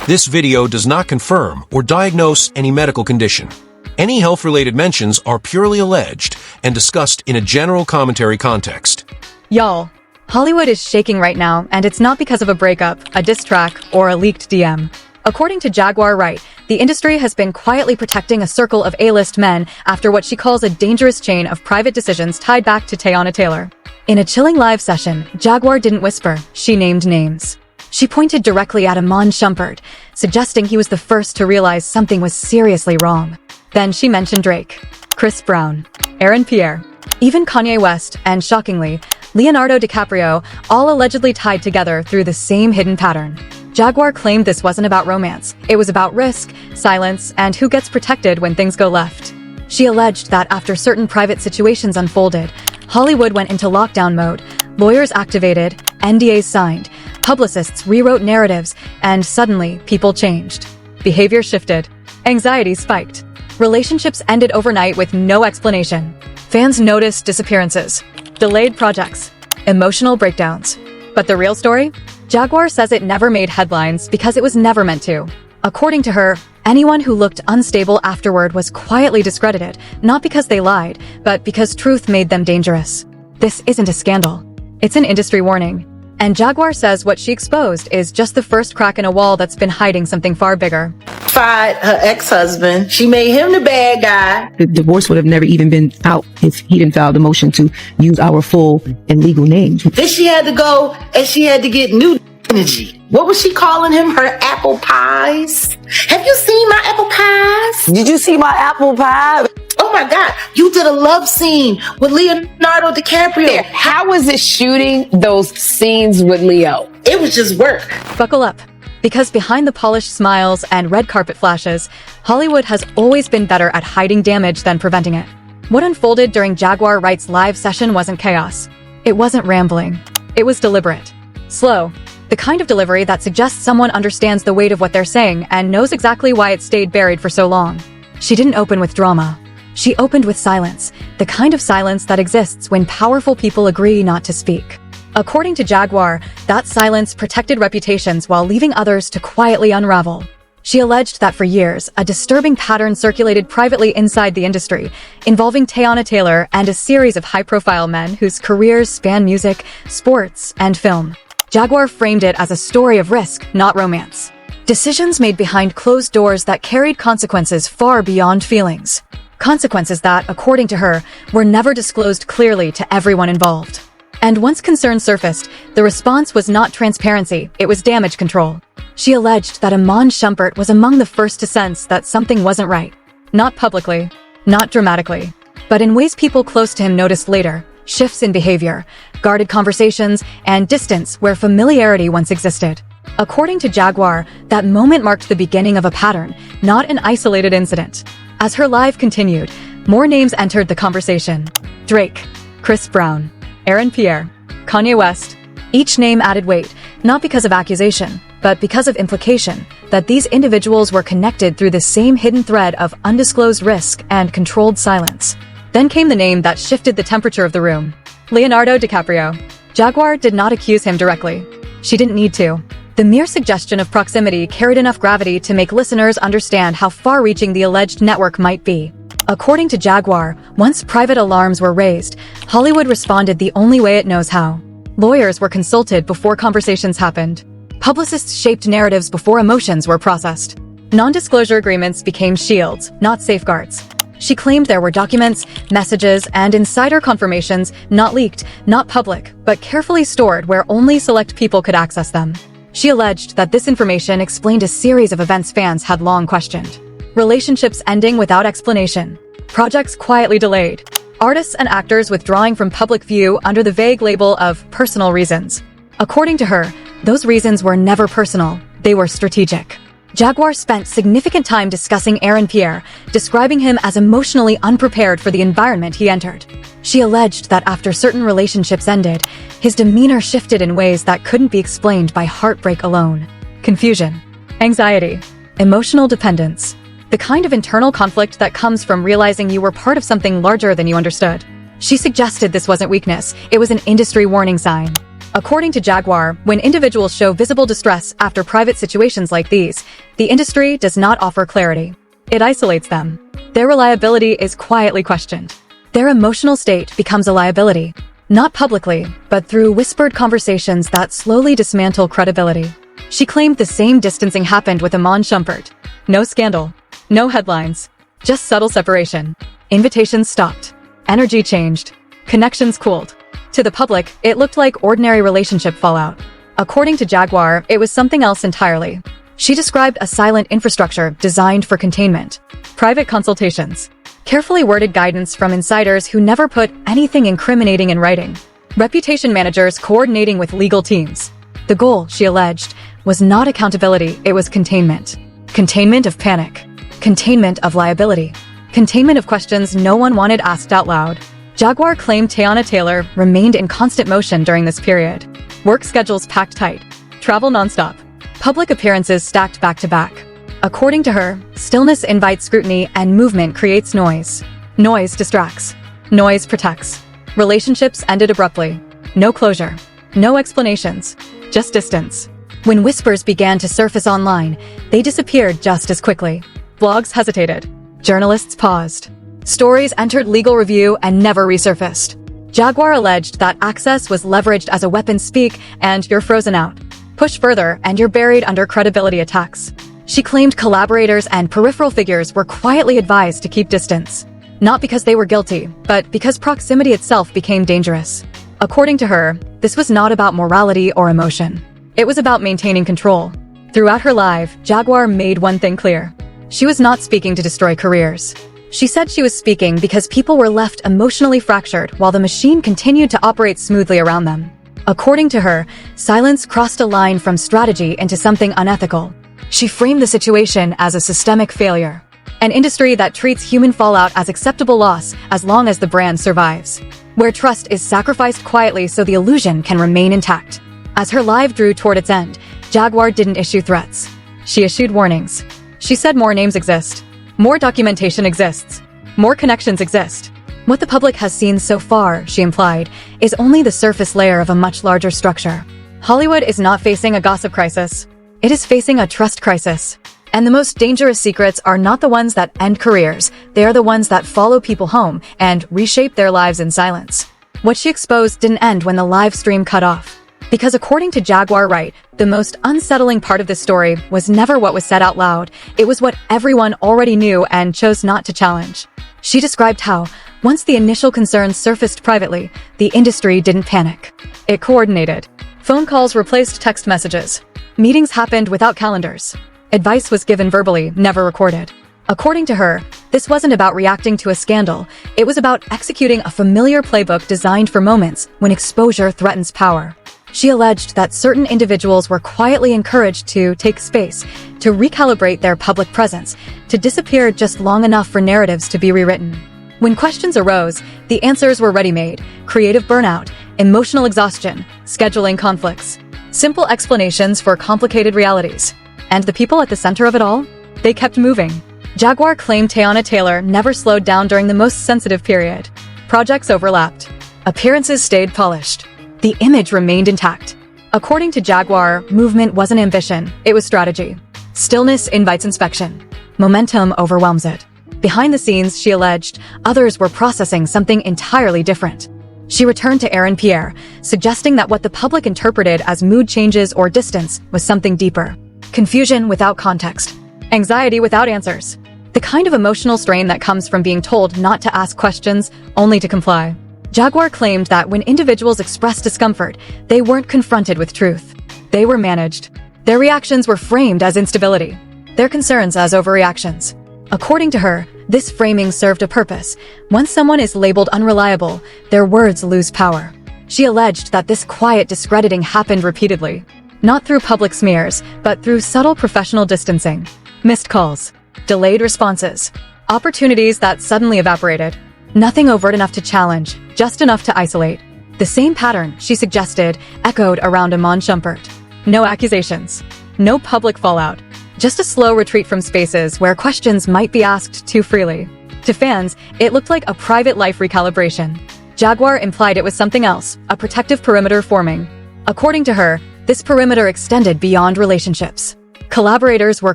This video does not confirm or diagnose any medical condition. Any health-related mentions are purely alleged and discussed in a general commentary context. Y'all, Hollywood is shaking right now, and it's not because of a breakup, a diss track, or a leaked DM. According to Jaguar Wright, the industry has been quietly protecting a circle of A-list men after what she calls a dangerous chain of private decisions tied back to Teyana Taylor. In a chilling live session, Jaguar didn't whisper, she named names. She pointed directly at Iman Shumpert, suggesting he was the first to realize something was seriously wrong. Then she mentioned Drake, Chris Brown, Aaron Pierre, even Kanye West, and shockingly, Leonardo DiCaprio, all allegedly tied together through the same hidden pattern. Jaguar claimed this wasn't about romance. It was about risk, silence, and who gets protected when things go left. She alleged that after certain private situations unfolded, Hollywood went into lockdown mode, lawyers activated, NDAs signed, publicists rewrote narratives, and suddenly, people changed. Behavior shifted. Anxiety spiked. Relationships ended overnight with no explanation. Fans noticed disappearances, delayed projects, emotional breakdowns. But the real story? Jaguar says it never made headlines because it was never meant to. According to her, anyone who looked unstable afterward was quietly discredited, not because they lied, but because truth made them dangerous. This isn't a scandal. It's an industry warning. And Jaguar says what she exposed is just the first crack in a wall that's been hiding something far bigger. Fired her ex-husband. She made him the bad guy. The divorce would have never even been out if he didn't file the motion to use our full and legal names. Then she had to go and she had to get new energy. What was she calling him? Her apple pies? Have you seen my apple pies? Did you see my apple pie? Oh my God, you did a love scene with Leonardo DiCaprio. How was it shooting those scenes with Leo? It was just work. Buckle up. Because behind the polished smiles and red carpet flashes, Hollywood has always been better at hiding damage than preventing it. What unfolded during Jaguar Wright's live session wasn't chaos. It wasn't rambling. It was deliberate. Slow. The kind of delivery that suggests someone understands the weight of what they're saying and knows exactly why it stayed buried for so long. She didn't open with drama. She opened with silence, the kind of silence that exists when powerful people agree not to speak. According to Jaguar, that silence protected reputations while leaving others to quietly unravel. She alleged that for years, a disturbing pattern circulated privately inside the industry, involving Teyana Taylor and a series of high-profile men whose careers span music, sports, and film. Jaguar framed it as a story of risk, not romance. Decisions made behind closed doors that carried consequences far beyond feelings. Consequences that, according to her, were never disclosed clearly to everyone involved. And once concern surfaced, the response was not transparency, it was damage control. She alleged that Iman Shumpert was among the first to sense that something wasn't right. Not publicly, not dramatically, but in ways people close to him noticed later. Shifts in behavior, guarded conversations, and distance where familiarity once existed. According to Jaguar, that moment marked the beginning of a pattern, not an isolated incident. As her live continued, more names entered the conversation. Drake, Chris Brown, Aaron Pierre, Kanye West. Each name added weight, not because of accusation, but because of implication, that these individuals were connected through the same hidden thread of undisclosed risk and controlled silence. Then came the name that shifted the temperature of the room. Leonardo DiCaprio. Jaguar did not accuse him directly. She didn't need to. The mere suggestion of proximity carried enough gravity to make listeners understand how far-reaching the alleged network might be. According to Jaguar, once private alarms were raised, Hollywood responded the only way it knows how. Lawyers were consulted before conversations happened. Publicists shaped narratives before emotions were processed. Non-disclosure agreements became shields, not safeguards. She claimed there were documents, messages, and insider confirmations not leaked, not public, but carefully stored where only select people could access them. She alleged that this information explained a series of events fans had long questioned. Relationships ending without explanation. Projects quietly delayed. Artists and actors withdrawing from public view under the vague label of personal reasons. According to her, those reasons were never personal, they were strategic. Jaguar spent significant time discussing Aaron Pierre, describing him as emotionally unprepared for the environment he entered. She alleged that after certain relationships ended, his demeanor shifted in ways that couldn't be explained by heartbreak alone. Confusion, anxiety, emotional dependence. The kind of internal conflict that comes from realizing you were part of something larger than you understood. She suggested this wasn't weakness, it was an industry warning sign. According to Jaguar, when individuals show visible distress after private situations like these, the industry does not offer clarity. It isolates them. Their reliability is quietly questioned. Their emotional state becomes a liability, not publicly, but through whispered conversations that slowly dismantle credibility. She claimed the same distancing happened with Iman Shumpert. No scandal. No headlines. Just subtle separation. Invitations stopped. Energy changed. Connections cooled. To the public, it looked like ordinary relationship fallout. According to Jaguar, it was something else entirely. She described a silent infrastructure designed for containment. Private consultations. Carefully worded guidance from insiders who never put anything incriminating in writing. Reputation managers coordinating with legal teams. The goal, she alleged, was not accountability, it was containment. Containment of panic. Containment of liability. Containment of questions no one wanted asked out loud. Jaguar claimed Teyana Taylor remained in constant motion during this period. Work schedules packed tight. Travel nonstop. Public appearances stacked back to back. According to her, stillness invites scrutiny and movement creates noise. Noise distracts. Noise protects. Relationships ended abruptly. No closure. No explanations. Just distance. When whispers began to surface online, they disappeared just as quickly. Blogs hesitated. Journalists paused. Stories entered legal review and never resurfaced. Jaguar alleged that access was leveraged as a weapon. Speak and you're frozen out. Push further and you're buried under credibility attacks. She claimed collaborators and peripheral figures were quietly advised to keep distance. Not because they were guilty, but because proximity itself became dangerous. According to her, this was not about morality or emotion. It was about maintaining control. Throughout her life, Jaguar made one thing clear. She was not speaking to destroy careers. She said she was speaking because people were left emotionally fractured while the machine continued to operate smoothly around them. According to her, silence crossed a line from strategy into something unethical. She framed the situation as a systemic failure. An industry that treats human fallout as acceptable loss as long as the brand survives. Where trust is sacrificed quietly so the illusion can remain intact. As her life drew toward its end, Jaguar didn't issue threats. She issued warnings. She said more names exist. More documentation exists. More connections exist. What the public has seen so far, she implied, is only the surface layer of a much larger structure. Hollywood is not facing a gossip crisis. It is facing a trust crisis. And the most dangerous secrets are not the ones that end careers. They are the ones that follow people home and reshape their lives in silence. What she exposed didn't end when the live stream cut off. Because according to Jaguar Wright, the most unsettling part of this story was never what was said out loud. It was what everyone already knew and chose not to challenge. She described how, once the initial concerns surfaced privately, the industry didn't panic. It coordinated. Phone calls replaced text messages. Meetings happened without calendars. Advice was given verbally, never recorded. According to her, this wasn't about reacting to a scandal. It was about executing a familiar playbook designed for moments when exposure threatens power. She alleged that certain individuals were quietly encouraged to take space, to recalibrate their public presence, to disappear just long enough for narratives to be rewritten. When questions arose, the answers were ready-made: creative burnout, emotional exhaustion, scheduling conflicts. Simple explanations for complicated realities. And the people at the center of it all? They kept moving. Jaguar claimed Teyana Taylor never slowed down during the most sensitive period. Projects overlapped. Appearances stayed polished. The image remained intact. According to Jaguar, movement wasn't ambition, it was strategy. Stillness invites inspection. Momentum overwhelms it. Behind the scenes, she alleged, others were processing something entirely different. She returned to Aaron Pierre, suggesting that what the public interpreted as mood changes or distance was something deeper. Confusion without context. Anxiety without answers. The kind of emotional strain that comes from being told not to ask questions, only to comply. Jaguar claimed that when individuals expressed discomfort, they weren't confronted with truth. They were managed. Their reactions were framed as instability. Their concerns as overreactions. According to her, this framing served a purpose. Once someone is labeled unreliable, their words lose power. She alleged that this quiet discrediting happened repeatedly. Not through public smears, but through subtle professional distancing. Missed calls. Delayed responses. Opportunities that suddenly evaporated. Nothing overt enough to challenge, just enough to isolate. The same pattern, she suggested, echoed around Iman Shumpert. No accusations. No public fallout. Just a slow retreat from spaces where questions might be asked too freely. To fans, it looked like a private life recalibration. Jaguar implied it was something else, a protective perimeter forming. According to her, this perimeter extended beyond relationships. Collaborators were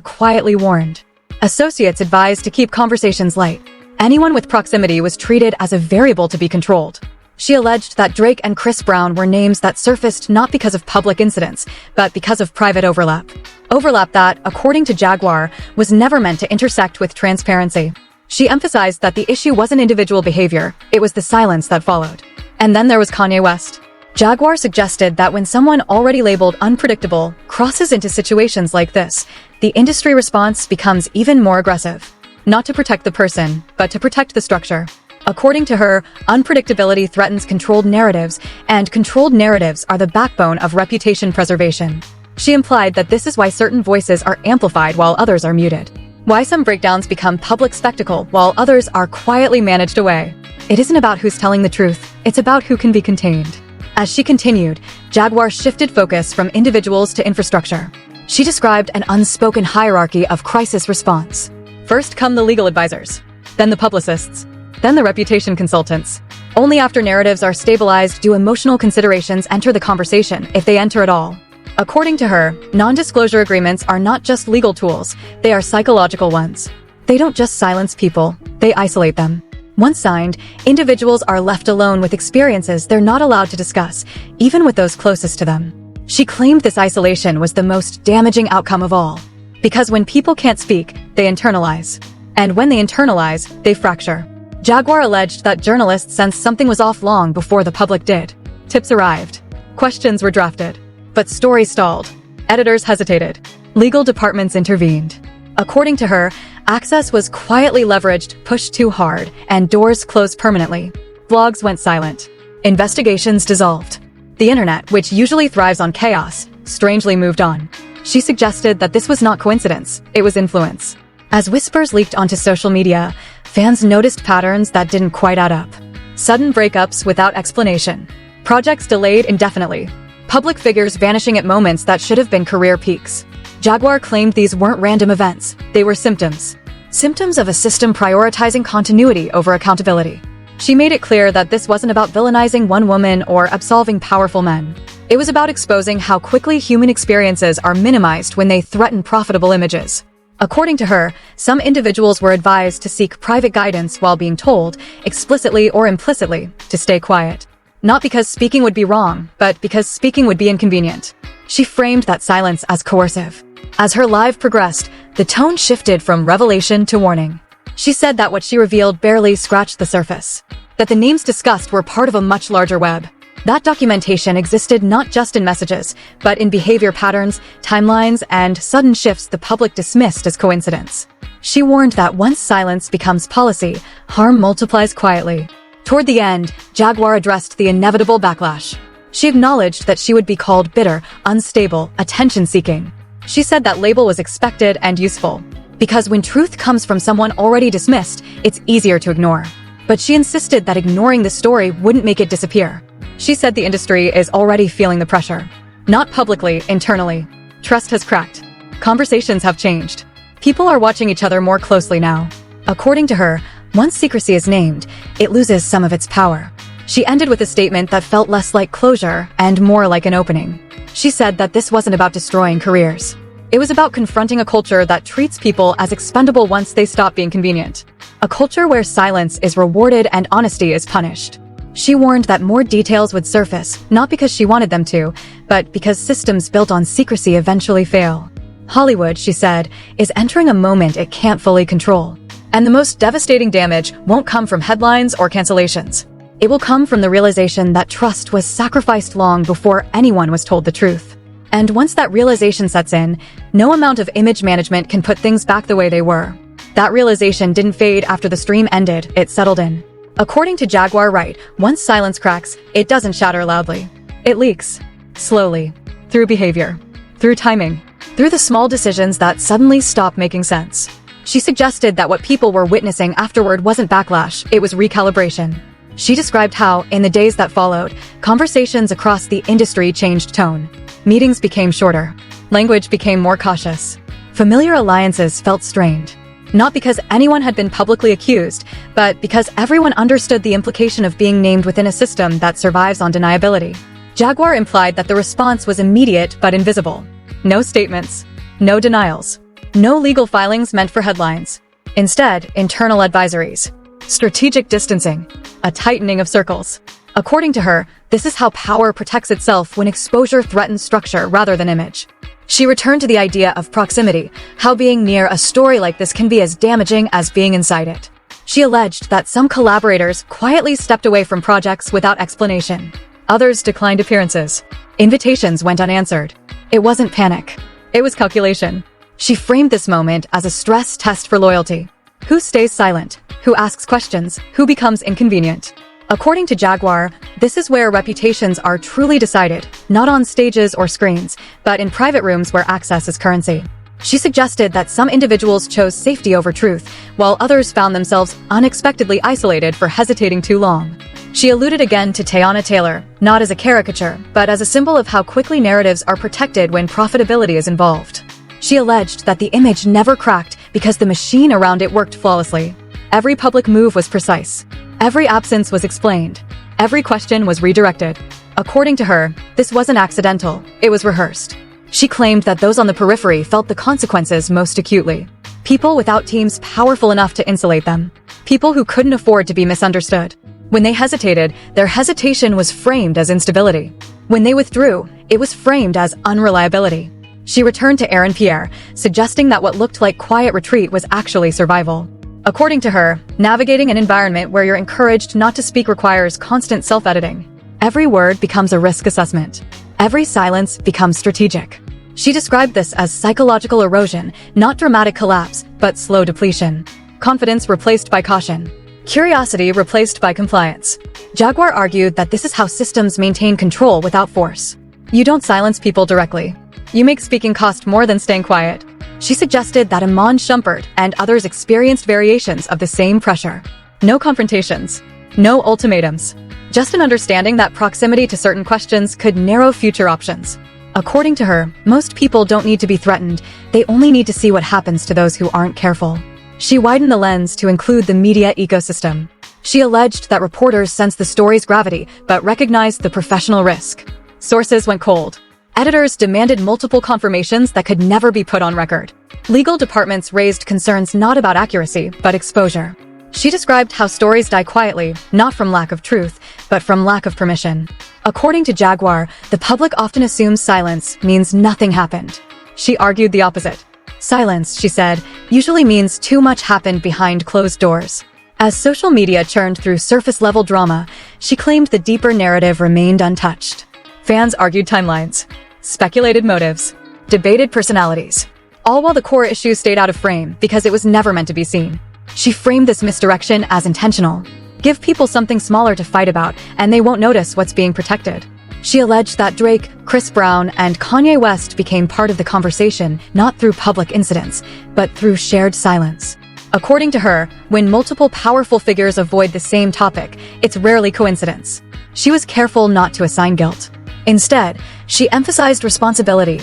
quietly warned. Associates advised to keep conversations light. Anyone with proximity was treated as a variable to be controlled. She alleged that Drake and Chris Brown were names that surfaced not because of public incidents, but because of private overlap. Overlap that, according to Jaguar, was never meant to intersect with transparency. She emphasized that the issue wasn't individual behavior, it was the silence that followed. And then there was Kanye West. Jaguar suggested that when someone already labeled unpredictable crosses into situations like this, the industry response becomes even more aggressive. Not to protect the person, but to protect the structure. According to her, unpredictability threatens controlled narratives, and controlled narratives are the backbone of reputation preservation. She implied that this is why certain voices are amplified while others are muted. Why some breakdowns become public spectacle while others are quietly managed away. It isn't about who's telling the truth, it's about who can be contained. As she continued, Jaguar shifted focus from individuals to infrastructure. She described an unspoken hierarchy of crisis response. First come the legal advisors, then the publicists, then the reputation consultants. Only after narratives are stabilized do emotional considerations enter the conversation, if they enter at all. According to her, non-disclosure agreements are not just legal tools, they are psychological ones. They don't just silence people, they isolate them. Once signed, individuals are left alone with experiences they're not allowed to discuss, even with those closest to them. She claimed this isolation was the most damaging outcome of all. Because when people can't speak, they internalize. And when they internalize, they fracture. Jaguar alleged that journalists sensed something was off long before the public did. Tips arrived. Questions were drafted. But stories stalled. Editors hesitated. Legal departments intervened. According to her, access was quietly leveraged, pushed too hard, and doors closed permanently. Blogs went silent. Investigations dissolved. The internet, which usually thrives on chaos, strangely moved on. She suggested that this was not coincidence, it was influence. As whispers leaked onto social media, fans noticed patterns that didn't quite add up. Sudden breakups without explanation. Projects delayed indefinitely. Public figures vanishing at moments that should have been career peaks. Jaguar claimed these weren't random events, they were symptoms. Symptoms of a system prioritizing continuity over accountability. She made it clear that this wasn't about villainizing one woman or absolving powerful men. It was about exposing how quickly human experiences are minimized when they threaten profitable images. According to her, some individuals were advised to seek private guidance while being told, explicitly or implicitly, to stay quiet. Not because speaking would be wrong, but because speaking would be inconvenient. She framed that silence as coercive. As her live progressed, the tone shifted from revelation to warning. She said that what she revealed barely scratched the surface. That the names discussed were part of a much larger web. That documentation existed not just in messages, but in behavior patterns, timelines, and sudden shifts the public dismissed as coincidence. She warned that once silence becomes policy, harm multiplies quietly. Toward the end, Jaguar addressed the inevitable backlash. She acknowledged that she would be called bitter, unstable, attention-seeking. She said that label was expected and useful. Because when truth comes from someone already dismissed, it's easier to ignore. But she insisted that ignoring the story wouldn't make it disappear. She said the industry is already feeling the pressure. Not publicly, internally. Trust has cracked. Conversations have changed. People are watching each other more closely now. According to her, once secrecy is named, it loses some of its power. She ended with a statement that felt less like closure and more like an opening. She said that this wasn't about destroying careers. It was about confronting a culture that treats people as expendable once they stop being convenient. A culture where silence is rewarded and honesty is punished. She warned that more details would surface, not because she wanted them to, but because systems built on secrecy eventually fail. Hollywood, she said, is entering a moment it can't fully control. And the most devastating damage won't come from headlines or cancellations. It will come from the realization that trust was sacrificed long before anyone was told the truth. And once that realization sets in, no amount of image management can put things back the way they were. That realization didn't fade after the stream ended, it settled in. According to Jaguar Wright, once silence cracks, it doesn't shatter loudly. It leaks. Slowly. Through behavior. Through timing. Through the small decisions that suddenly stop making sense. She suggested that what people were witnessing afterward wasn't backlash, it was recalibration. She described how, in the days that followed, conversations across the industry changed tone. Meetings became shorter. Language became more cautious. Familiar alliances felt strained. Not because anyone had been publicly accused, but because everyone understood the implication of being named within a system that survives on deniability. Jaguar implied that the response was immediate but invisible. No statements, no denials, no legal filings meant for headlines. Instead, internal advisories, strategic distancing, a tightening of circles. According to her, this is how power protects itself when exposure threatens structure rather than image. She returned to the idea of proximity, how being near a story like this can be as damaging as being inside it. She alleged that some collaborators quietly stepped away from projects without explanation. Others declined appearances. Invitations went unanswered. It wasn't panic. It was calculation. She framed this moment as a stress test for loyalty. Who stays silent? Who asks questions? Who becomes inconvenient? According to Jaguar, this is where reputations are truly decided, not on stages or screens, but in private rooms where access is currency. She suggested that some individuals chose safety over truth, while others found themselves unexpectedly isolated for hesitating too long. She alluded again to Teyana Taylor, not as a caricature, but as a symbol of how quickly narratives are protected when profitability is involved. She alleged that the image never cracked because the machine around it worked flawlessly. Every public move was precise. Every absence was explained. Every question was redirected. According to her, this wasn't accidental, it was rehearsed. She claimed that those on the periphery felt the consequences most acutely. People without teams powerful enough to insulate them. People who couldn't afford to be misunderstood. When they hesitated, their hesitation was framed as instability. When they withdrew, it was framed as unreliability. She returned to Aaron Pierre, suggesting that what looked like quiet retreat was actually survival. According to her, navigating an environment where you're encouraged not to speak requires constant self-editing. Every word becomes a risk assessment. Every silence becomes strategic. She described this as psychological erosion, not dramatic collapse, but slow depletion. Confidence replaced by caution. Curiosity replaced by compliance. Jaguar argued that this is how systems maintain control without force. You don't silence people directly. You make speaking cost more than staying quiet. She suggested that Iman Shumpert and others experienced variations of the same pressure. No confrontations. No ultimatums. Just an understanding that proximity to certain questions could narrow future options. According to her, most people don't need to be threatened, they only need to see what happens to those who aren't careful. She widened the lens to include the media ecosystem. She alleged that reporters sensed the story's gravity, but recognized the professional risk. Sources went cold. Editors demanded multiple confirmations that could never be put on record. Legal departments raised concerns not about accuracy, but exposure. She described how stories die quietly, not from lack of truth, but from lack of permission. According to Jaguar, the public often assumes silence means nothing happened. She argued the opposite. Silence, she said, usually means too much happened behind closed doors. As social media churned through surface-level drama, she claimed the deeper narrative remained untouched. Fans argued timelines, speculated motives, debated personalities, all while the core issue stayed out of frame because it was never meant to be seen. She framed this misdirection as intentional. Give people something smaller to fight about, and they won't notice what's being protected. She alleged that Drake, Chris Brown, and Kanye West became part of the conversation not through public incidents, but through shared silence. According to her, when multiple powerful figures avoid the same topic, it's rarely coincidence. She was careful not to assign guilt. Instead, she emphasized responsibility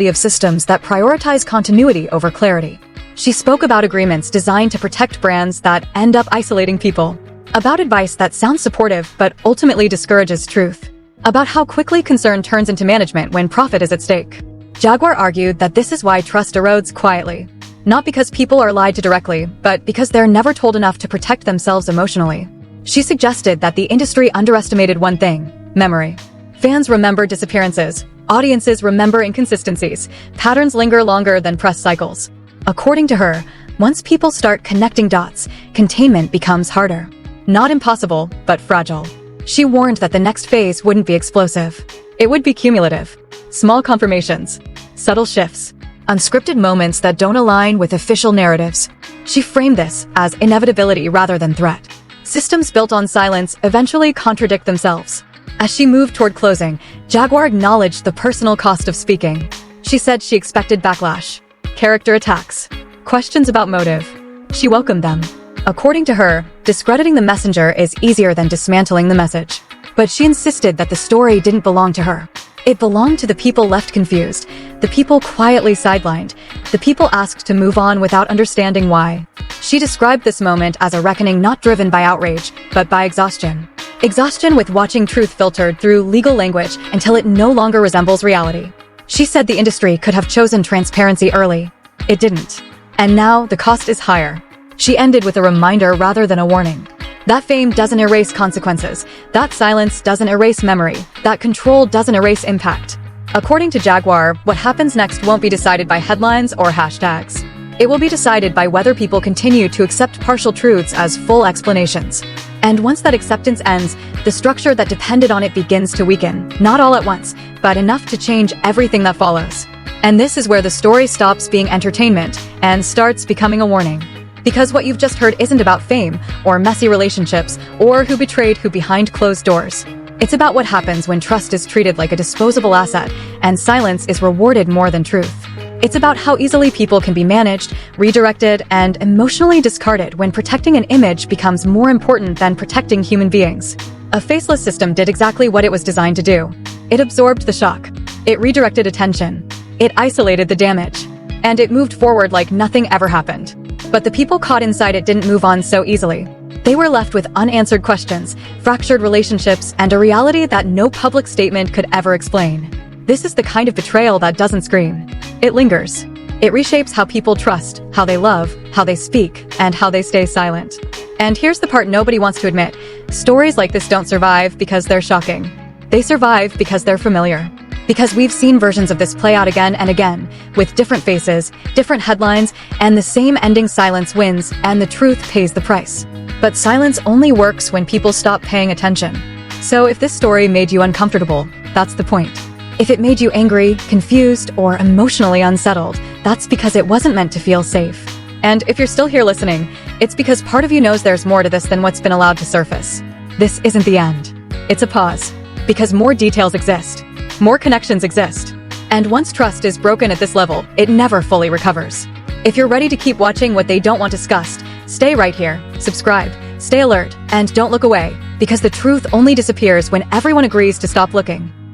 of systems that prioritize continuity over clarity. She spoke about agreements designed to protect brands that end up isolating people, about advice that sounds supportive but ultimately discourages truth, about how quickly concern turns into management when profit is at stake. Jaguar argued that this is why trust erodes quietly, not because people are lied to directly, but because they're never told enough to protect themselves emotionally. She suggested that the industry underestimated one thing: memory. Fans remember disappearances. Audiences remember inconsistencies. Patterns linger longer than press cycles. According to her, once people start connecting dots, containment becomes harder. Not impossible, but fragile. She warned that the next phase wouldn't be explosive. It would be cumulative. Small confirmations, subtle shifts, unscripted moments that don't align with official narratives. She framed this as inevitability rather than threat. Systems built on silence eventually contradict themselves. As she moved toward closing, Jaguar acknowledged the personal cost of speaking. She said she expected backlash, character attacks, questions about motive. She welcomed them. According to her, discrediting the messenger is easier than dismantling the message. But she insisted that the story didn't belong to her. It belonged to the people left confused, the people quietly sidelined, the people asked to move on without understanding why. She described this moment as a reckoning not driven by outrage, but by exhaustion. Exhaustion with watching truth filtered through legal language until it no longer resembles reality. She said the industry could have chosen transparency early. It didn't. And now the cost is higher. She ended with a reminder rather than a warning. That fame doesn't erase consequences. That silence doesn't erase memory. That control doesn't erase impact. According to Jaguar, what happens next won't be decided by headlines or hashtags. It will be decided by whether people continue to accept partial truths as full explanations. And once that acceptance ends, the structure that depended on it begins to weaken, not all at once, but enough to change everything that follows. And this is where the story stops being entertainment and starts becoming a warning. Because what you've just heard isn't about fame, or messy relationships, or who betrayed who behind closed doors. It's about what happens when trust is treated like a disposable asset, and silence is rewarded more than truth. It's about how easily people can be managed, redirected, and emotionally discarded when protecting an image becomes more important than protecting human beings. A faceless system did exactly what it was designed to do. It absorbed the shock. It redirected attention. It isolated the damage. And it moved forward like nothing ever happened. But the people caught inside it didn't move on so easily. They were left with unanswered questions, fractured relationships, and a reality that no public statement could ever explain. This is the kind of betrayal that doesn't scream. It lingers. It reshapes how people trust, how they love, how they speak, and how they stay silent. And here's the part nobody wants to admit. Stories like this don't survive because they're shocking. They survive because they're familiar. Because we've seen versions of this play out again and again, with different faces, different headlines, and the same ending. Silence wins, and the truth pays the price. But silence only works when people stop paying attention. So if this story made you uncomfortable, that's the point. If it made you angry, confused, or emotionally unsettled, that's because it wasn't meant to feel safe. And if you're still here listening, it's because part of you knows there's more to this than what's been allowed to surface. This isn't the end. It's a pause. Because more details exist. More connections exist. And once trust is broken at this level, it never fully recovers. If you're ready to keep watching what they don't want discussed, stay right here, subscribe, stay alert, and don't look away, because the truth only disappears when everyone agrees to stop looking.